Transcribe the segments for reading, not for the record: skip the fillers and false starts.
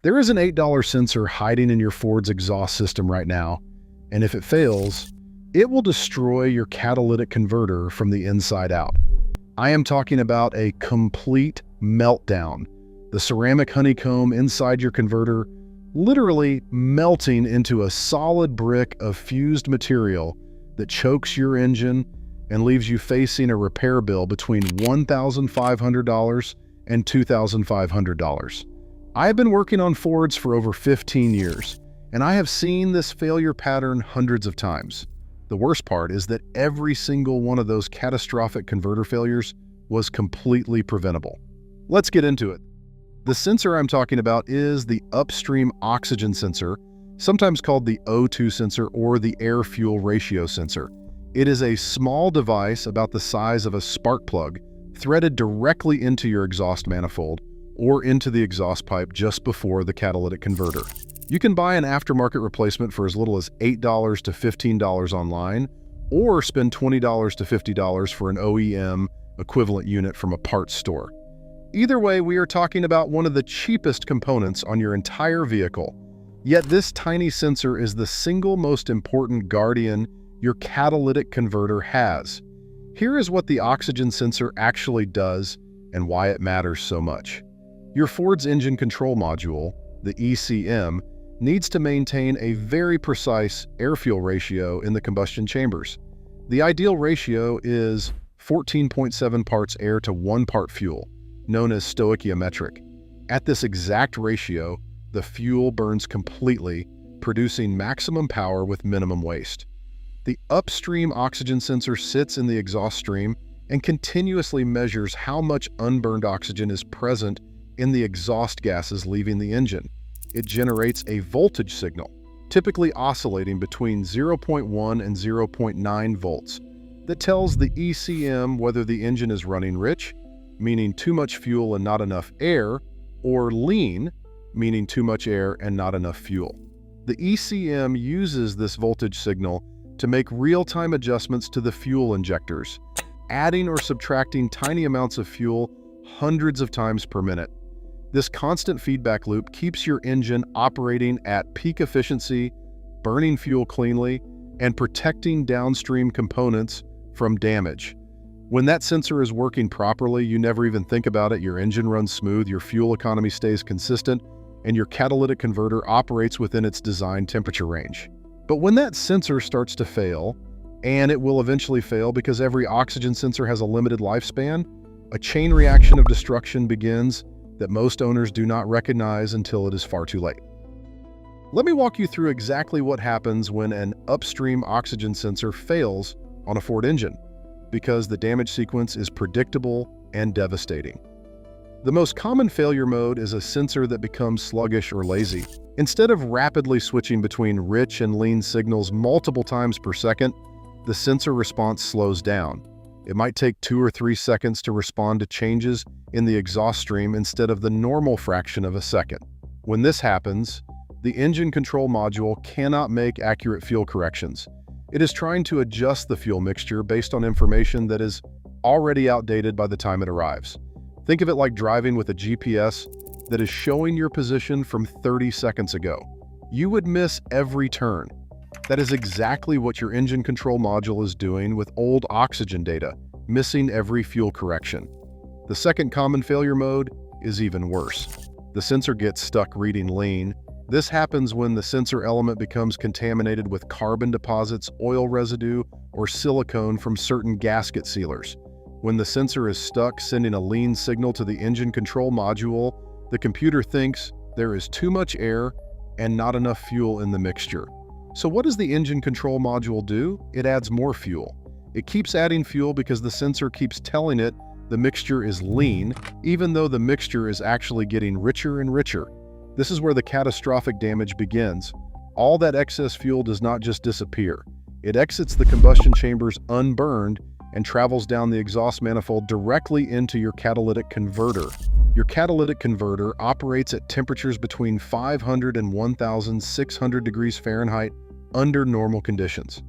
There is an $8 sensor hiding in your Ford's exhaust system right now, and if it fails, it will destroy your catalytic converter from the inside out. I am talking about a complete meltdown. The ceramic honeycomb inside your converter literally melting into a solid brick of fused material that chokes your engine and leaves you facing a repair bill between $1,500 and $2,500. I have been working on Fords for over 15 years, and I have seen this failure pattern hundreds of times. The worst part is that every single one of those catastrophic converter failures was completely preventable. Let's get into it. The sensor I'm talking about is the upstream oxygen sensor, sometimes called the O2 sensor or the air-fuel ratio sensor. It is a small device about the size of a spark plug threaded directly into your exhaust manifold or into the exhaust pipe just before the catalytic converter. You can buy an aftermarket replacement for as little as $8 to $15 online, or spend $20 to $50 for an OEM equivalent unit from a parts store. Either way, we are talking about one of the cheapest components on your entire vehicle. Yet this tiny sensor is the single most important guardian your catalytic converter has. Here is what the oxygen sensor actually does and why it matters so much. Your Ford's engine control module, the ECM, needs to maintain a very precise air-fuel ratio in the combustion chambers. The ideal ratio is 14.7 parts air to 1 part fuel, known as stoichiometric. At this exact ratio, the fuel burns completely, producing maximum power with minimum waste. The upstream oxygen sensor sits in the exhaust stream and continuously measures how much unburned oxygen is present in the exhaust gases leaving the engine. It generates a voltage signal, typically oscillating between 0.1 and 0.9 volts, that tells the ECM whether the engine is running rich, meaning too much fuel and not enough air, or lean, meaning too much air and not enough fuel. The ECM uses this voltage signal to make real-time adjustments to the fuel injectors, adding or subtracting tiny amounts of fuel hundreds of times per minute. This constant feedback loop keeps your engine operating at peak efficiency, burning fuel cleanly, and protecting downstream components from damage. When that sensor is working properly, you never even think about it. Your engine runs smooth, your fuel economy stays consistent, and your catalytic converter operates within its design temperature range. But when that sensor starts to fail, and it will eventually fail because every oxygen sensor has a limited lifespan, a chain reaction of destruction begins that most owners do not recognize until it is far too late. Let me walk you through exactly what happens when an upstream oxygen sensor fails on a Ford engine, because the damage sequence is predictable and devastating. The most common failure mode is a sensor that becomes sluggish or lazy. Instead of rapidly switching between rich and lean signals multiple times per second, the sensor response slows down. It might take 2 or 3 seconds to respond to changes in the exhaust stream instead of the normal fraction of a second. When this happens, the engine control module cannot make accurate fuel corrections. It is trying to adjust the fuel mixture based on information that is already outdated by the time it arrives. Think of it like driving with a GPS that is showing your position from 30 seconds ago. You would miss every turn. That is exactly what your engine control module is doing with old oxygen data, missing every fuel correction. The second common failure mode is even worse. The sensor gets stuck reading lean. This happens when the sensor element becomes contaminated with carbon deposits, oil residue, or silicone from certain gasket sealers. When the sensor is stuck sending a lean signal to the engine control module, the computer thinks there is too much air and not enough fuel in the mixture. So what does the engine control module do? It adds more fuel. It keeps adding fuel because the sensor keeps telling it the mixture is lean, even though the mixture is actually getting richer and richer. This is where the catastrophic damage begins. All that excess fuel does not just disappear. It exits the combustion chambers unburned and travels down the exhaust manifold directly into your catalytic converter. Your catalytic converter operates at temperatures between 500 and 1,600 degrees Fahrenheit under normal conditions.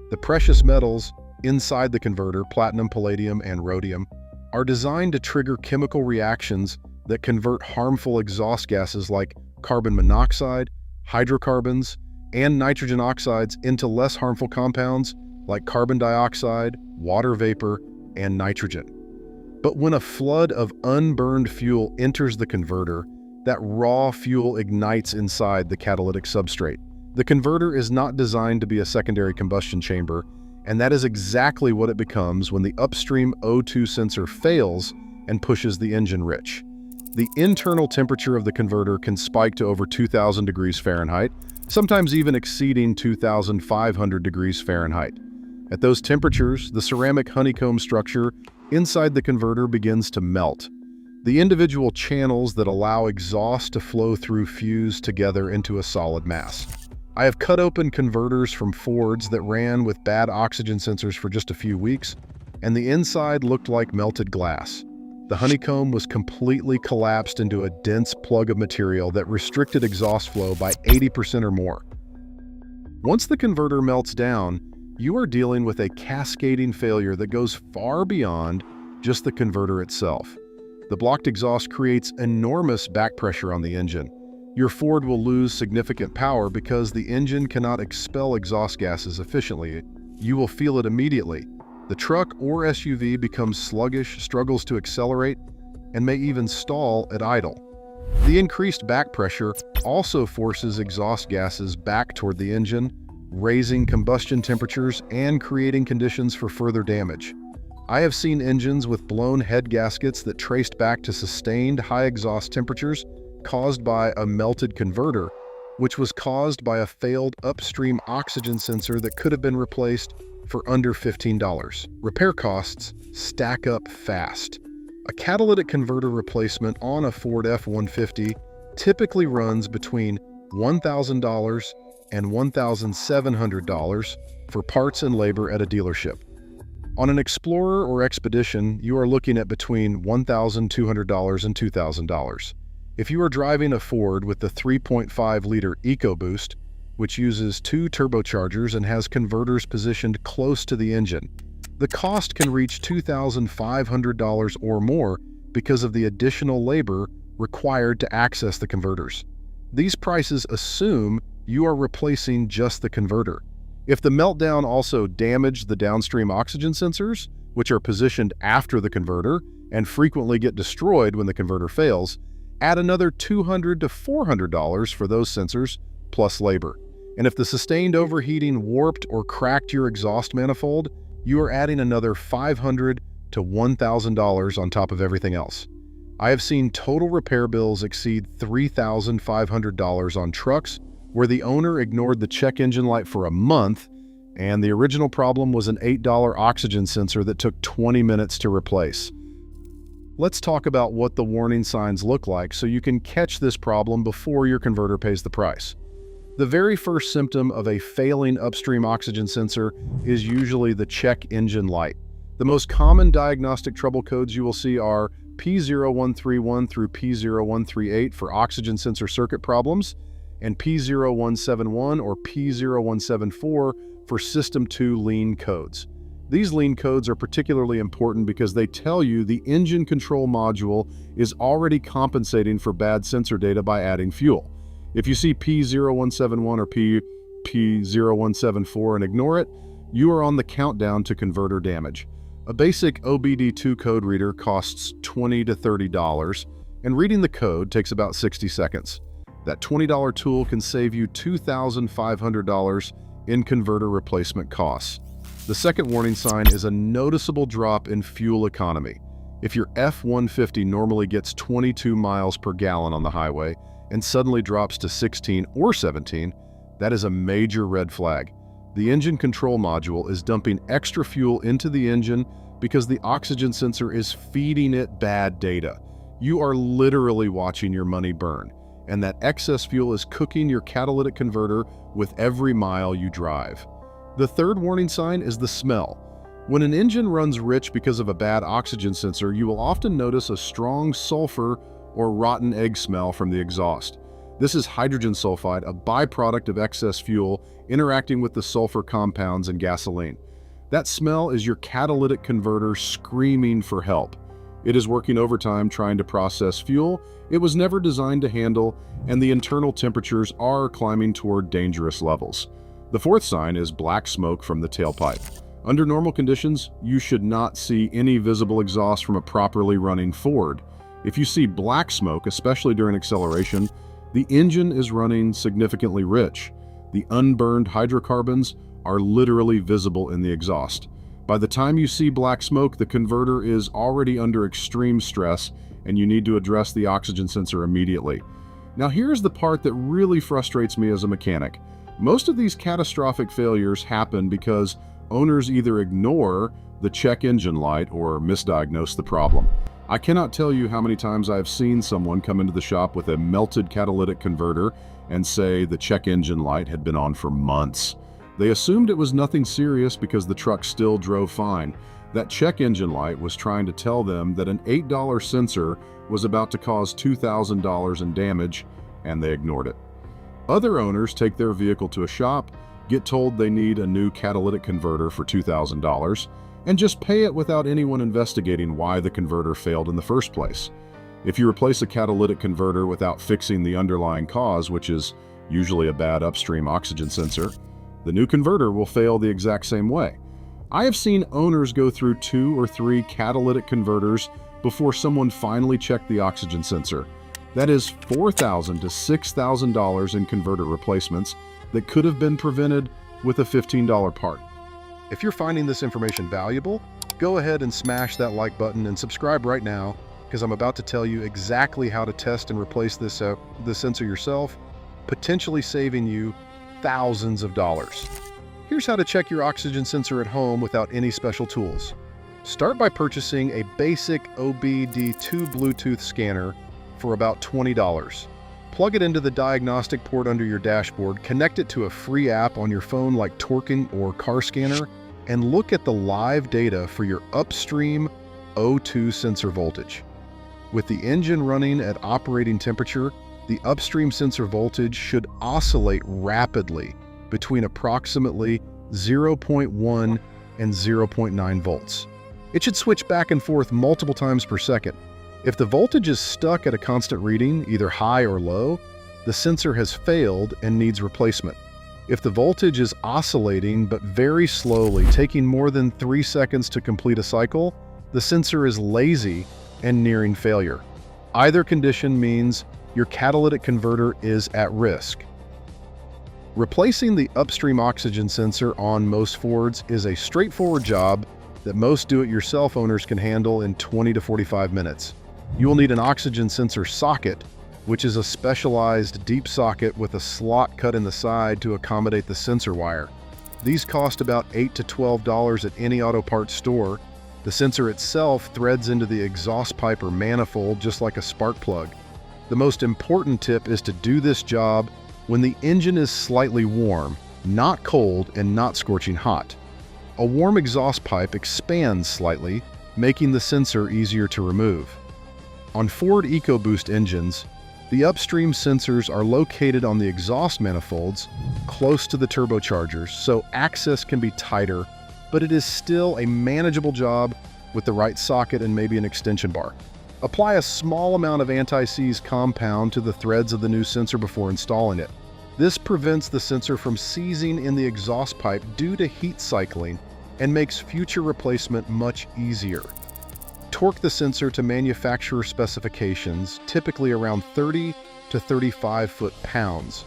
The precious metals inside the converter, platinum, palladium, and rhodium, are designed to trigger chemical reactions that convert harmful exhaust gases like carbon monoxide, hydrocarbons, and nitrogen oxides into less harmful compounds like carbon dioxide, water vapor, and nitrogen. But when a flood of unburned fuel enters the converter, that raw fuel ignites inside the catalytic substrate. The converter is not designed to be a secondary combustion chamber, and that is exactly what it becomes when the upstream O2 sensor fails and pushes the engine rich. The internal temperature of the converter can spike to over 2,000 degrees Fahrenheit, sometimes even exceeding 2,500 degrees Fahrenheit. At those temperatures, the ceramic honeycomb structure inside the converter begins to melt. The individual channels that allow exhaust to flow through fuse together into a solid mass. I have cut open converters from Fords that ran with bad oxygen sensors for just a few weeks, and the inside looked like melted glass. The honeycomb was completely collapsed into a dense plug of material that restricted exhaust flow by 80% or more. Once the converter melts down, you are dealing with a cascading failure that goes far beyond just the converter itself. The blocked exhaust creates enormous back pressure on the engine. Your Ford will lose significant power because the engine cannot expel exhaust gases efficiently. You will feel it immediately. The truck or SUV becomes sluggish, struggles to accelerate, and may even stall at idle. The increased back pressure also forces exhaust gases back toward the engine, raising combustion temperatures and creating conditions for further damage. I have seen engines with blown head gaskets that traced back to sustained high exhaust temperatures caused by a melted converter, which was caused by a failed upstream oxygen sensor that could have been replaced for under $15. Repair costs stack up fast. A catalytic converter replacement on a Ford F-150 typically runs between $1,000 and $1,700 for parts and labor at a dealership. On an Explorer or Expedition, you are looking at between $1,200 and $2,000. If you are driving a Ford with the 3.5-liter EcoBoost, which uses 2 turbochargers and has converters positioned close to the engine, the cost can reach $2,500 or more because of the additional labor required to access the converters. These prices assume you are replacing just the converter. If the meltdown also damaged the downstream oxygen sensors, which are positioned after the converter and frequently get destroyed when the converter fails, add another $200 to $400 for those sensors plus labor. And if the sustained overheating warped or cracked your exhaust manifold, you are adding another $500 to $1,000 on top of everything else. I have seen total repair bills exceed $3,500 on trucks where the owner ignored the check engine light for a month, and the original problem was an $8 oxygen sensor that took 20 minutes to replace. Let's talk about what the warning signs look like so you can catch this problem before your converter pays the price. The very first symptom of a failing upstream oxygen sensor is usually the check engine light. The most common diagnostic trouble codes you will see are P0131 through P0138 for oxygen sensor circuit problems, and P0171 or P0174 for System 2 lean codes. These lean codes are particularly important because they tell you the engine control module is already compensating for bad sensor data by adding fuel. If you see P0171 or P0174 and ignore it, you are on the countdown to converter damage. A basic OBD2 code reader costs $20 to $30, and reading the code takes about 60 seconds. That $20 tool can save you $2,500 in converter replacement costs. The second warning sign is a noticeable drop in fuel economy. If your F-150 normally gets 22 miles per gallon on the highway and suddenly drops to 16 or 17, that is a major red flag. The engine control module is dumping extra fuel into the engine because the oxygen sensor is feeding it bad data. You are literally watching your money burn, and that excess fuel is cooking your catalytic converter with every mile you drive. The third warning sign is the smell. When an engine runs rich because of a bad oxygen sensor, you will often notice a strong sulfur or rotten egg smell from the exhaust. This is hydrogen sulfide, a byproduct of excess fuel interacting with the sulfur compounds in gasoline. That smell is your catalytic converter screaming for help. It is working overtime trying to process fuel it was never designed to handle, and the internal temperatures are climbing toward dangerous levels. The fourth sign is black smoke from the tailpipe. Under normal conditions, you should not see any visible exhaust from a properly running Ford. If you see black smoke, especially during acceleration, the engine is running significantly rich. The unburned hydrocarbons are literally visible in the exhaust. By the time you see black smoke, the converter is already under extreme stress, and you need to address the oxygen sensor immediately. Now here's the part that really frustrates me as a mechanic. Most of these catastrophic failures happen because owners either ignore the check engine light or misdiagnose the problem. I cannot tell you how many times I've seen someone come into the shop with a melted catalytic converter and say the check engine light had been on for months. They assumed it was nothing serious because the truck still drove fine. That check engine light was trying to tell them that an $8 sensor was about to cause $2,000 in damage, and they ignored it. Other owners take their vehicle to a shop, get told they need a new catalytic converter for $2,000, and just pay it without anyone investigating why the converter failed in the first place. If you replace a catalytic converter without fixing the underlying cause, which is usually a bad upstream oxygen sensor, the new converter will fail the exact same way. I have seen owners go through 2 or 3 catalytic converters before someone finally checked the oxygen sensor. That is $4,000 to $6,000 in converter replacements that could have been prevented with a $15 part. If you're finding this information valuable, go ahead and smash that like button and subscribe right now, because I'm about to tell you exactly how to test and replace this sensor yourself, potentially saving you thousands of dollars. Here's how to check your oxygen sensor at home without any special tools. Start by purchasing a basic OBD2 Bluetooth scanner for about $20. Plug it into the diagnostic port under your dashboard, connect it to a free app on your phone like Torquing or Car Scanner, and look at the live data for your upstream O2 sensor voltage. With the engine running at operating temperature, the upstream sensor voltage should oscillate rapidly between approximately 0.1 and 0.9 volts. It should switch back and forth multiple times per second. If the voltage is stuck at a constant reading, either high or low, the sensor has failed and needs replacement. If the voltage is oscillating but very slowly, taking more than 3 seconds to complete a cycle, the sensor is lazy and nearing failure. Either condition means your catalytic converter is at risk. Replacing the upstream oxygen sensor on most Fords is a straightforward job that most do-it-yourself owners can handle in 20 to 45 minutes. You will need an oxygen sensor socket, which is a specialized deep socket with a slot cut in the side to accommodate the sensor wire. These cost about $8 to $12 at any auto parts store. The sensor itself threads into the exhaust pipe or manifold just like a spark plug. The most important tip is to do this job when the engine is slightly warm, not cold and not scorching hot. A warm exhaust pipe expands slightly, making the sensor easier to remove. On Ford EcoBoost engines, the upstream sensors are located on the exhaust manifolds close to the turbochargers, so access can be tighter, but it is still a manageable job with the right socket and maybe an extension bar. Apply a small amount of anti-seize compound to the threads of the new sensor before installing it. This prevents the sensor from seizing in the exhaust pipe due to heat cycling and makes future replacement much easier. Torque the sensor to manufacturer specifications, typically around 30 to 35 foot-pounds.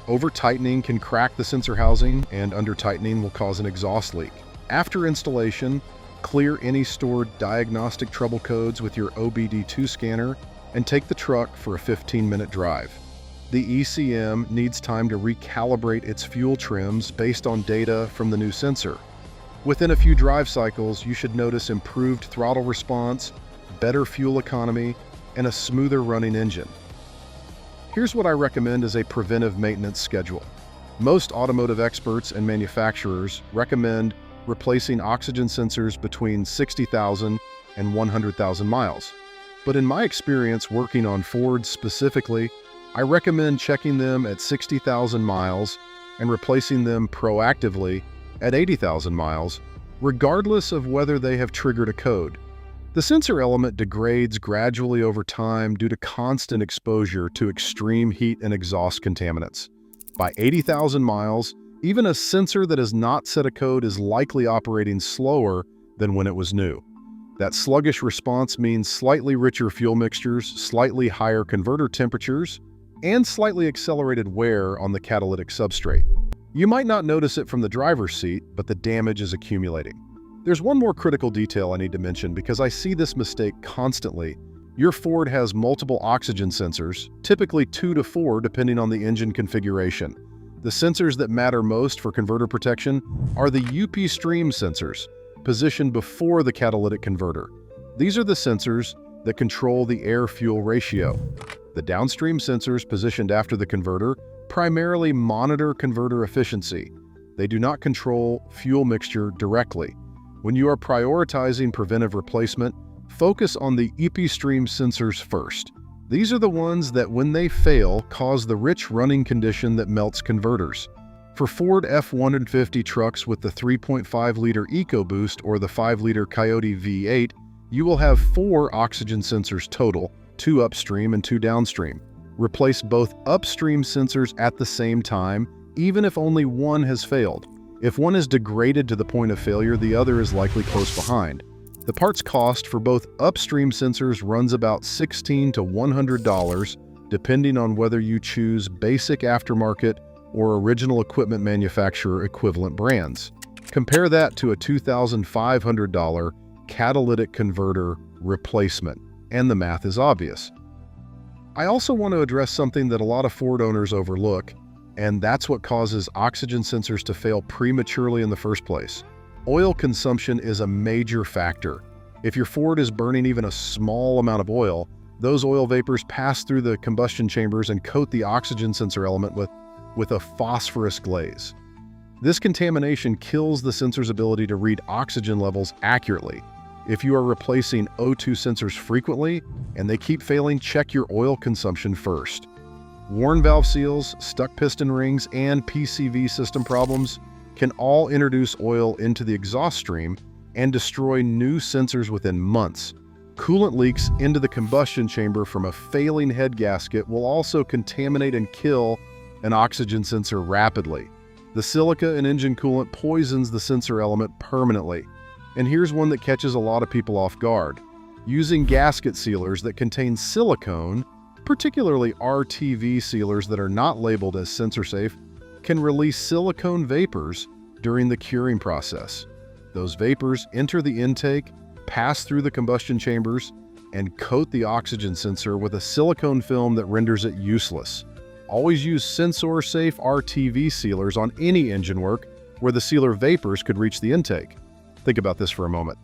Over-tightening can crack the sensor housing, and under-tightening will cause an exhaust leak. After installation, clear any stored diagnostic trouble codes with your OBD2 scanner and take the truck for a 15-minute drive. The ECM needs time to recalibrate its fuel trims based on data from the new sensor. Within a few drive cycles, you should notice improved throttle response, better fuel economy, and a smoother running engine. Here's what I recommend as a preventive maintenance schedule. Most automotive experts and manufacturers recommend replacing oxygen sensors between 60,000 and 100,000 miles. But in my experience working on Fords specifically, I recommend checking them at 60,000 miles and replacing them proactively at 80,000 miles, regardless of whether they have triggered a code. The sensor element degrades gradually over time due to constant exposure to extreme heat and exhaust contaminants. By 80,000 miles, even a sensor that has not set a code is likely operating slower than when it was new. That sluggish response means slightly richer fuel mixtures, slightly higher converter temperatures, and slightly accelerated wear on the catalytic substrate. You might not notice it from the driver's seat, but the damage is accumulating. There's one more critical detail I need to mention because I see this mistake constantly. Your Ford has multiple oxygen sensors, typically 2 to 4 depending on the engine configuration. The sensors that matter most for converter protection are the UP stream sensors, positioned before the catalytic converter. These are the sensors that control the air-fuel ratio. The downstream sensors positioned after the converter primarily monitor converter efficiency. They do not control fuel mixture directly. When you are prioritizing preventive replacement, focus on the EP stream sensors first. These are the ones that, when they fail, cause the rich running condition that melts converters. For Ford F-150 trucks with the 3.5-liter EcoBoost or the 5-liter Coyote V8, you will have 4 oxygen sensors total, 2 upstream and 2 downstream. Replace both upstream sensors at the same time, even if only one has failed. If one is degraded to the point of failure, the other is likely close behind. The parts cost for both upstream sensors runs about $16 to $100, depending on whether you choose basic aftermarket or original equipment manufacturer equivalent brands. Compare that to a $2,500 catalytic converter replacement, and the math is obvious. I also want to address something that a lot of Ford owners overlook, and that's what causes oxygen sensors to fail prematurely in the first place. Oil consumption is a major factor. If your Ford is burning even a small amount of oil, those oil vapors pass through the combustion chambers and coat the oxygen sensor element with a phosphorus glaze. This contamination kills the sensor's ability to read oxygen levels accurately. If you are replacing O2 sensors frequently and they keep failing, check your oil consumption first. Worn valve seals, stuck piston rings, and PCV system problems can all introduce oil into the exhaust stream and destroy new sensors within months. Coolant leaks into the combustion chamber from a failing head gasket will also contaminate and kill an oxygen sensor rapidly. The silica in engine coolant poisons the sensor element permanently. And here's one that catches a lot of people off guard. Using gasket sealers that contain silicone, particularly RTV sealers that are not labeled as sensor safe, can release silicone vapors during the curing process. Those vapors enter the intake, pass through the combustion chambers, and coat the oxygen sensor with a silicone film that renders it useless. Always use sensor-safe RTV sealers on any engine work where the sealer vapors could reach the intake. Think about this for a moment.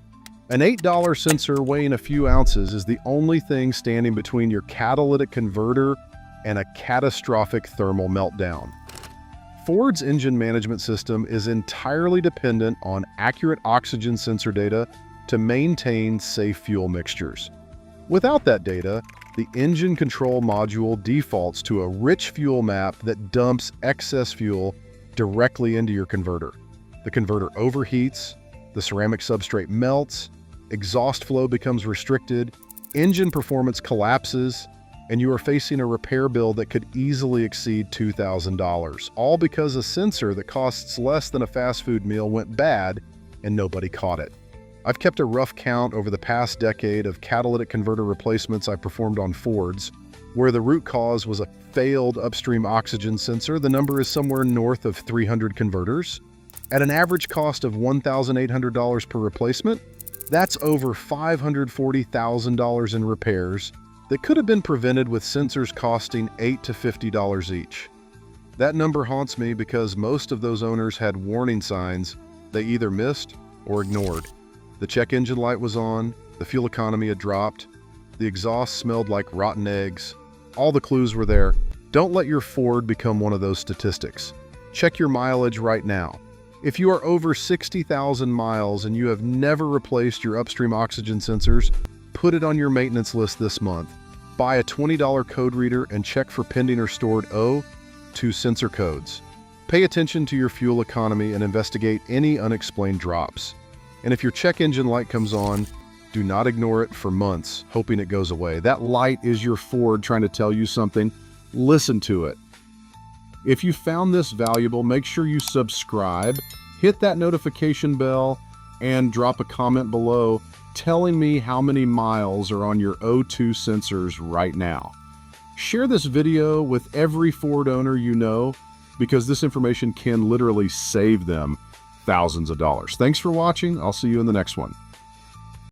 An $8 sensor weighing a few ounces is the only thing standing between your catalytic converter and a catastrophic thermal meltdown. Ford's engine management system is entirely dependent on accurate oxygen sensor data to maintain safe fuel mixtures. Without that data, the engine control module defaults to a rich fuel map that dumps excess fuel directly into your converter. The converter overheats, the ceramic substrate melts, exhaust flow becomes restricted, engine performance collapses, and you are facing a repair bill that could easily exceed $2,000, all because a sensor that costs less than a fast food meal went bad and nobody caught it. I've kept a rough count over the past decade of catalytic converter replacements I performed on Fords. Where the root cause was a failed upstream oxygen sensor, the number is somewhere north of 300 converters. At an average cost of $1,800 per replacement, that's over $540,000 in repairs that could have been prevented with sensors costing $8 to $50 each. That number haunts me because most of those owners had warning signs they either missed or ignored. The check engine light was on, the fuel economy had dropped, the exhaust smelled like rotten eggs. All the clues were there. Don't let your Ford become one of those statistics. Check your mileage right now. If you are over 60,000 miles and you have never replaced your upstream oxygen sensors, put it on your maintenance list this month. Buy a $20 code reader and check for pending or stored O2 sensor codes. Pay attention to your fuel economy and investigate any unexplained drops. And if your check engine light comes on, Do not ignore it for months, hoping it goes away. That light is your Ford trying to tell you something. Listen to it. If you found this valuable, make sure you subscribe, hit that notification bell, and drop a comment below telling me how many miles are on your O2 sensors right now. Share this video with every Ford owner you know, because this information can literally save them thousands of dollars. Thanks for watching. I'll see you in the next one.